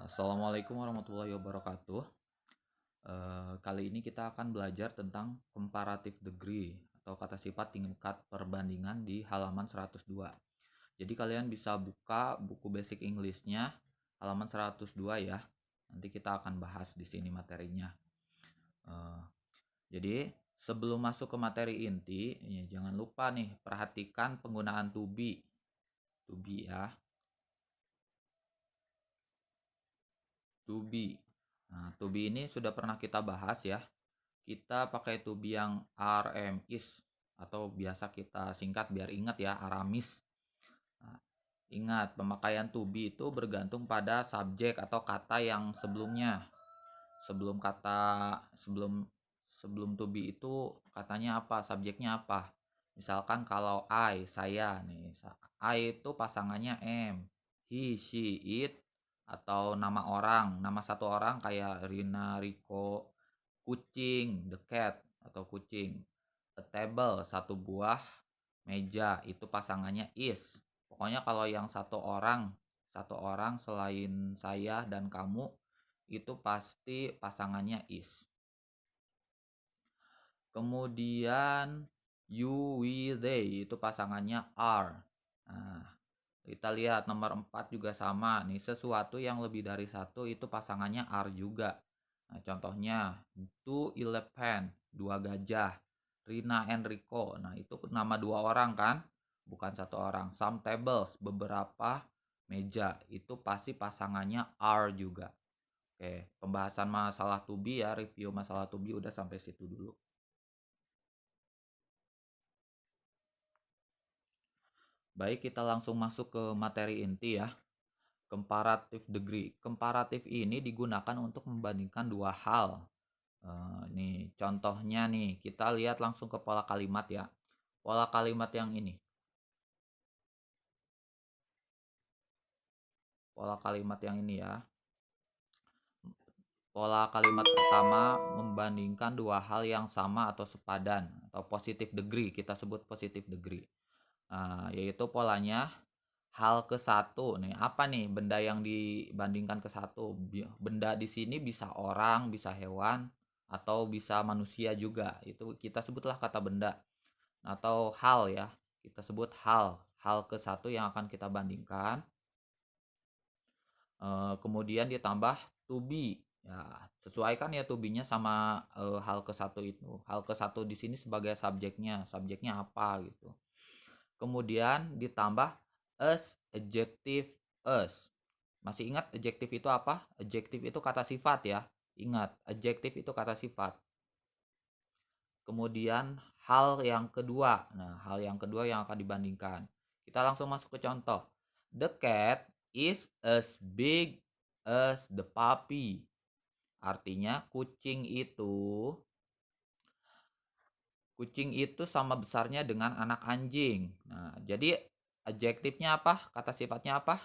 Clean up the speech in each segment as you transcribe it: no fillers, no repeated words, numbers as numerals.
Assalamualaikum warahmatullahi wabarakatuh. Kali ini kita akan belajar tentang comparative degree atau kata sifat tingkat perbandingan di halaman 102. Jadi kalian bisa buka buku basic English-nya halaman 102 ya. Nanti kita akan bahas di sini materinya. Jadi sebelum masuk ke materi inti, jangan lupa nih perhatikan penggunaan to be. To be ya. To be. Nah, to be ini sudah pernah kita bahas ya. Kita pakai to be yang RMIS atau biasa kita singkat biar ingat ya, Aramis. Nah, ingat, pemakaian to be itu bergantung pada subjek atau kata yang sebelumnya. Sebelum to be itu katanya apa, subjeknya apa. Misalkan kalau saya nih, I itu pasangannya am, he, she, it, atau nama orang, nama satu orang kayak Rina, Riko, kucing, the cat atau kucing. A table, satu buah meja, itu pasangannya is. Pokoknya kalau yang satu orang selain saya dan kamu itu pasti pasangannya is. Kemudian you, we, they itu pasangannya are. Nah, kita lihat nomor 4 juga sama nih, sesuatu yang lebih dari satu itu pasangannya are juga. Nah, contohnya two elephant, dua gajah. Rina and Rico, nah itu nama dua orang kan, bukan satu orang. Some tables, beberapa meja, itu pasti pasangannya are juga. Oke, pembahasan masalah to be ya, review masalah to be udah sampai situ dulu. Baik, kita langsung masuk ke materi inti ya. Comparative degree. Comparative ini digunakan untuk membandingkan dua hal. Nih, contohnya nih, kita lihat langsung ke pola kalimat ya. Pola kalimat yang ini. Pola kalimat yang ini ya. Pola kalimat pertama membandingkan dua hal yang sama atau sepadan atau positive degree, kita sebut positive degree. Yaitu polanya hal ke satu nih, apa nih benda yang dibandingkan ke satu? Benda di sini bisa orang, bisa hewan, atau bisa manusia juga. Itu kita sebutlah kata benda. Atau hal ya, kita sebut hal ke satu yang akan kita bandingkan. Kemudian ditambah to be. Ya, sesuaikan ya to be-nya sama hal ke satu itu. Hal ke satu di sini sebagai subjeknya apa gitu. Kemudian ditambah as, adjective as. Masih ingat adjective itu apa? Adjective itu kata sifat ya. Ingat, adjective itu kata sifat. Kemudian hal yang kedua. Nah, hal yang kedua yang akan dibandingkan. Kita langsung masuk ke contoh. The cat is as big as the puppy. Artinya kucing itu sama besarnya dengan anak anjing. Nah, jadi adjektifnya apa? Kata sifatnya apa?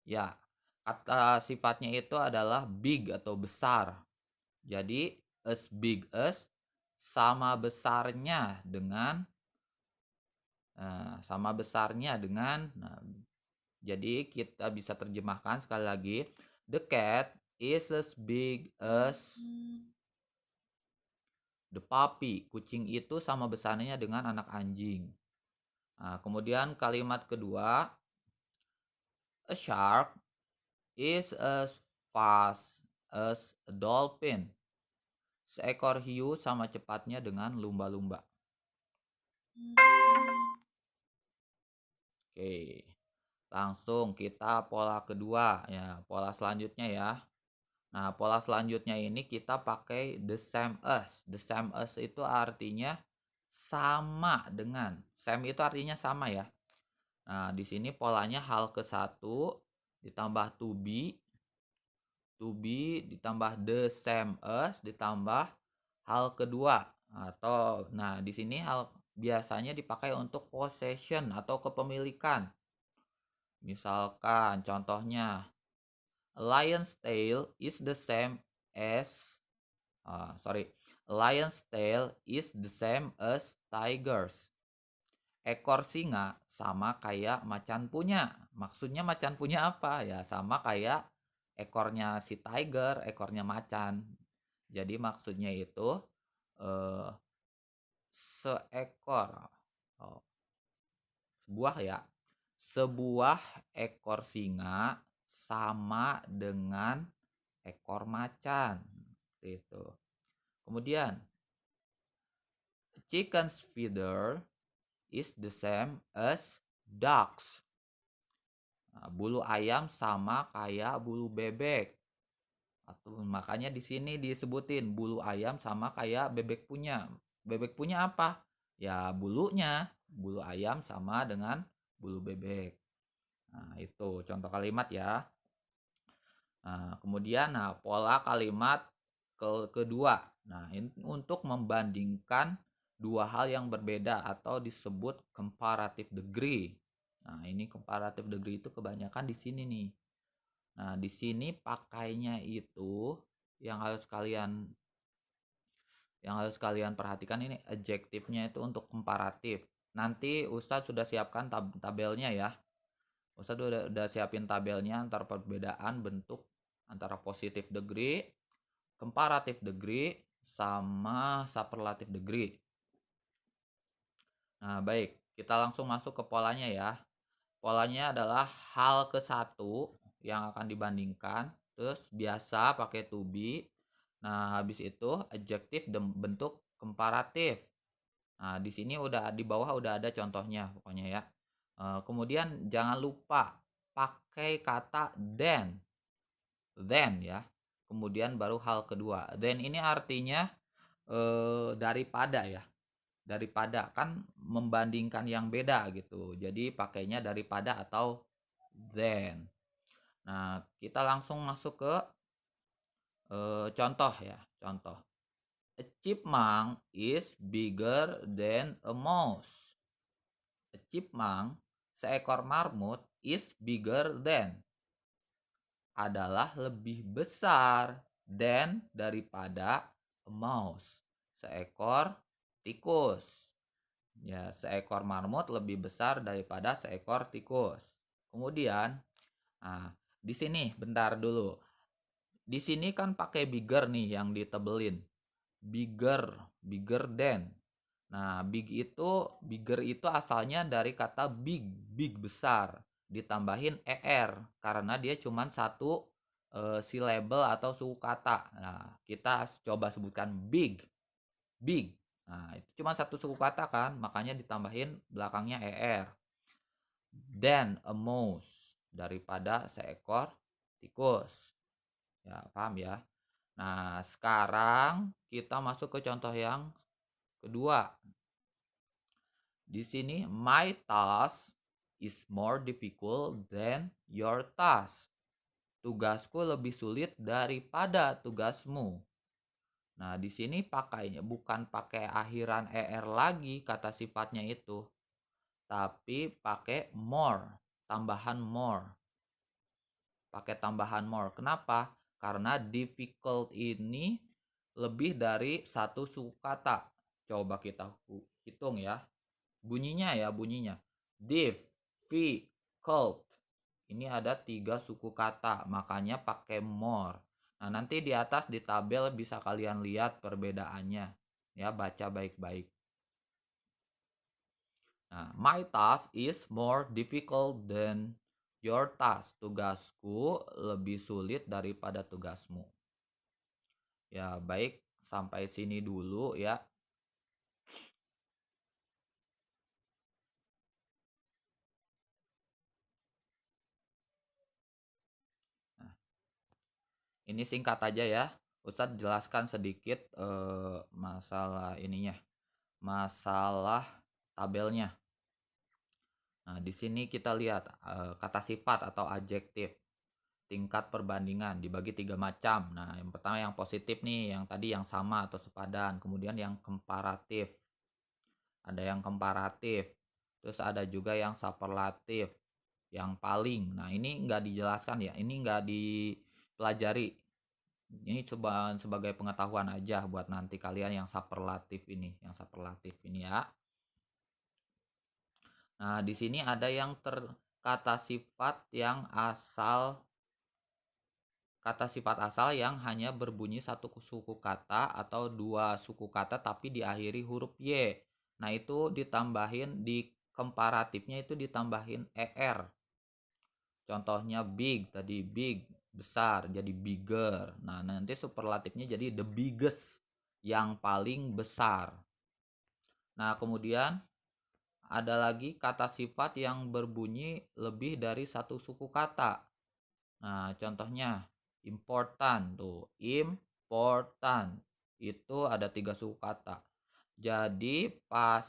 Ya, kata sifatnya itu adalah big atau besar. Jadi as big as sama besarnya dengan jadi kita bisa terjemahkan sekali lagi, the cat is as big as the puppy. Kucing itu sama besarnya dengan anak anjing. Nah, kemudian kalimat kedua, a shark is as fast as a dolphin. Seekor hiu sama cepatnya dengan lumba-lumba. Oke, langsung kita pola kedua ya, pola selanjutnya ya. Nah, pola selanjutnya ini kita pakai the same as. The same as itu artinya sama dengan. Same itu artinya sama ya. Nah, di sini polanya hal ke satu ditambah to be ditambah the same as ditambah hal kedua, atau nah di sini hal biasanya dipakai untuk possession atau kepemilikan. Misalkan contohnya, a lion's tail is the same as lion's tail is the same as tigers. Ekor singa sama kayak macan punya. Maksudnya macan punya apa? Ya sama kayak ekornya si tiger, ekornya macan. Jadi maksudnya itu eh, seekor oh, sebuah ekor singa sama dengan ekor macan. Itu. Kemudian chicken's feather is the same as ducks. Nah, bulu ayam sama kayak bulu bebek. Atau makanya di sini disebutin bulu ayam sama kayak bebek punya. Bebek punya apa? Ya bulunya. Bulu ayam sama dengan bulu bebek. Nah, itu contoh kalimat ya. Nah, kemudian pola kalimat kedua. Nah, untuk membandingkan dua hal yang berbeda atau disebut comparative degree. Nah, ini comparative degree itu kebanyakan di sini nih. Nah, di sini pakainya itu yang harus kalian perhatikan ini adjektifnya itu untuk komparatif. Nanti Ustadz sudah siapkan tabelnya ya. Ustadz udah siapin tabelnya antara perbedaan bentuk antara positive degree, comparative degree, sama superlative degree. Nah, baik. Kita langsung masuk ke polanya ya. Polanya adalah hal ke-1 yang akan dibandingkan. Terus biasa pakai to be. Nah, habis itu adjektif bentuk komparatif. Nah, di sini di bawah udah ada contohnya pokoknya ya. Kemudian jangan lupa pakai kata then. Then ya. Kemudian baru hal kedua. Then ini artinya daripada ya. Daripada kan membandingkan yang beda gitu. Jadi pakainya daripada atau then. Nah, kita langsung masuk ke contoh ya. Contoh. A chipmunk is bigger than a mouse. A chipmunk, seekor marmut, is bigger than, adalah lebih besar than daripada a mouse, seekor tikus. Ya, seekor marmut lebih besar daripada seekor tikus. Kemudian, di sini bentar dulu. Di sini kan pakai bigger nih yang ditebelin. Bigger than. Nah, bigger itu asalnya dari kata big besar, ditambahin er karena dia cuma satu syllable atau suku kata. Nah, kita coba sebutkan big. Nah, itu cuma satu suku kata kan, makanya ditambahin belakangnya er. Then a mouse, daripada seekor tikus. Ya, paham ya? Nah, sekarang kita masuk ke contoh yang kedua. Di sini my task is more difficult than your task. Tugasku lebih sulit daripada tugasmu. Nah, di sini pakainya bukan pakai akhiran er lagi kata sifatnya itu, tapi pakai more, tambahan more. Pakai tambahan more. Kenapa? Karena difficult ini lebih dari satu suku kata. Coba kita hitung ya. Bunyinya. Difficult. Ini ada 3 suku kata, makanya pakai more. Nah, nanti di atas di tabel bisa kalian lihat perbedaannya. Ya, baca baik-baik. Nah, my task is more difficult than your task. Tugasku lebih sulit daripada tugasmu. Ya, baik. Sampai sini dulu ya. Nah, ini singkat aja ya. Ustadz jelaskan sedikit masalah ininya. Masalah tabelnya. Nah, di sini kita lihat kata sifat atau adjektif. Tingkat perbandingan dibagi 3 macam. Nah, yang pertama yang positif nih, yang tadi yang sama atau sepadan. Kemudian yang komparatif. Ada yang komparatif. Terus ada juga yang superlatif. Yang paling. Nah, ini nggak dijelaskan ya. Ini nggak dipelajari. Ini coba sebagai pengetahuan aja buat nanti kalian yang superlatif ini. Yang superlatif ini ya. Nah, di sini ada yang kata sifat yang asal kata sifat asal yang hanya berbunyi satu suku kata atau dua suku kata tapi diakhiri huruf Y. Nah, itu ditambahin di komparatifnya itu ditambahin ER. Contohnya big, tadi big, besar, jadi bigger. Nah, nanti superlatifnya jadi the biggest, yang paling besar. Nah, kemudian ada lagi kata sifat yang berbunyi lebih dari satu suku kata. Nah, contohnya important tuh, important. Itu ada 3 suku kata. Jadi pas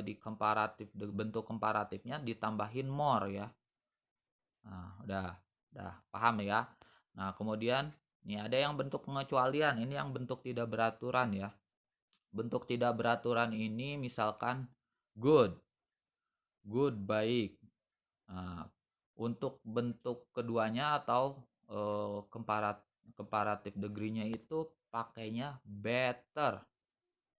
di komparatif, bentuk komparatifnya ditambahin more ya. Nah, udah paham ya. Nah, kemudian ini ada yang bentuk pengecualian, ini yang bentuk tidak beraturan ya. Bentuk tidak beraturan ini misalkan good, baik. Nah, untuk bentuk keduanya atau comparative degree-nya itu pakainya better.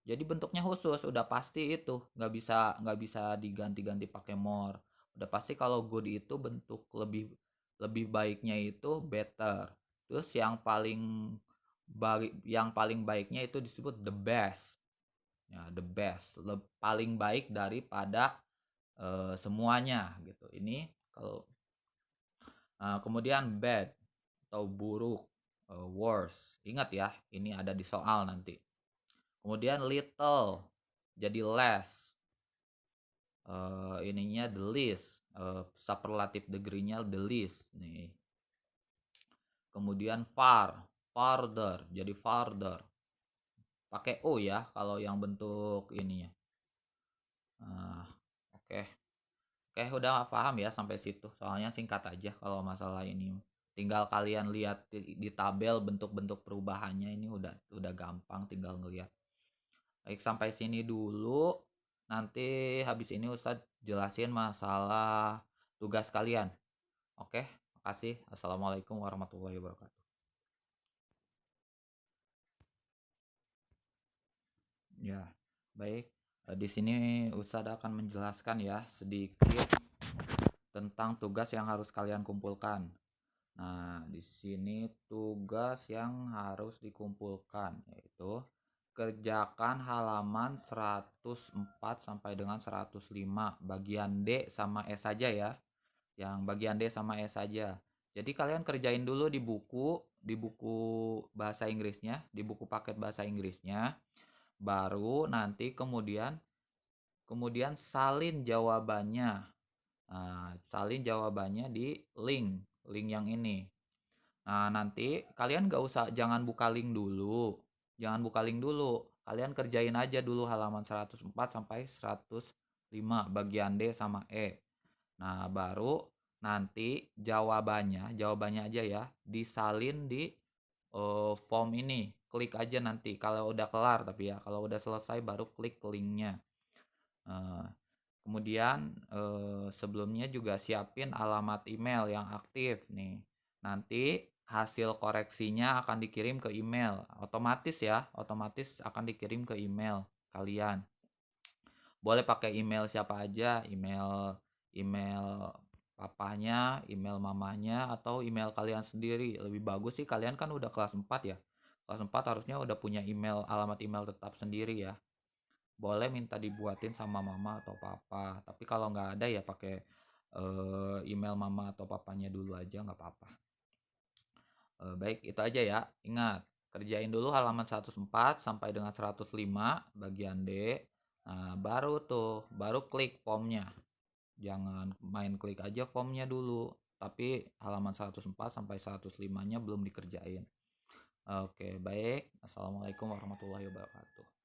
Jadi bentuknya khusus, udah pasti itu, nggak bisa diganti-ganti pakai more. Udah pasti kalau good itu bentuk lebih lebih baiknya itu better. Terus yang paling baiknya itu disebut the best. Ya, the best, paling baik daripada semuanya gitu. Ini kalau kemudian bad atau buruk, worse. Ingat ya, ini ada di soal nanti. Kemudian little jadi less. Ininya the least, superlative degree-nya the least nih. Kemudian far, farther jadi farther. Pakai O ya kalau yang bentuk ininya. Oke. Oke, udah paham ya sampai situ. Soalnya singkat aja kalau masalah ini. Tinggal kalian lihat di tabel bentuk-bentuk perubahannya, ini udah gampang tinggal ngelihat. Baik, sampai sini dulu. Nanti habis ini Ustadz jelasin masalah tugas kalian. Oke, makasih. Assalamualaikum warahmatullahi wabarakatuh. Ya, baik. Di sini Ustadz akan menjelaskan ya sedikit tentang tugas yang harus kalian kumpulkan. Nah, di sini tugas yang harus dikumpulkan yaitu kerjakan halaman 104 sampai dengan 105 bagian D sama E saja ya. Yang bagian D sama E saja. Jadi kalian kerjain dulu di buku bahasa Inggrisnya, di buku paket bahasa Inggrisnya. Baru nanti kemudian salin jawabannya. Nah, salin jawabannya di link yang ini. Nah, nanti kalian jangan buka link dulu. Jangan buka link dulu. Kalian kerjain aja dulu halaman 104 sampai 105 bagian D sama E. Nah, baru nanti jawabannya aja ya, disalin di form ini. Klik aja nanti kalau udah kelar, tapi ya kalau udah selesai baru klik linknya. Kemudian sebelumnya juga siapin alamat email yang aktif nih. Nanti hasil koreksinya akan dikirim ke email. Otomatis akan dikirim ke email kalian. Boleh pakai email siapa aja, email papanya, email mamanya, atau email kalian sendiri. Lebih bagus sih kalian kan udah kelas 4 ya. Kelas 4 harusnya udah punya alamat email tetap sendiri ya. Boleh minta dibuatin sama mama atau papa. Tapi kalau nggak ada ya pakai email mama atau papanya dulu aja nggak apa-apa. Baik, itu aja ya. Ingat, kerjain dulu halaman 104 sampai dengan 105 bagian D. Nah, baru klik formnya. Jangan main klik aja formnya dulu. Tapi halaman 104 sampai 105-nya belum dikerjain. Oke, baik. Assalamualaikum warahmatullahi wabarakatuh.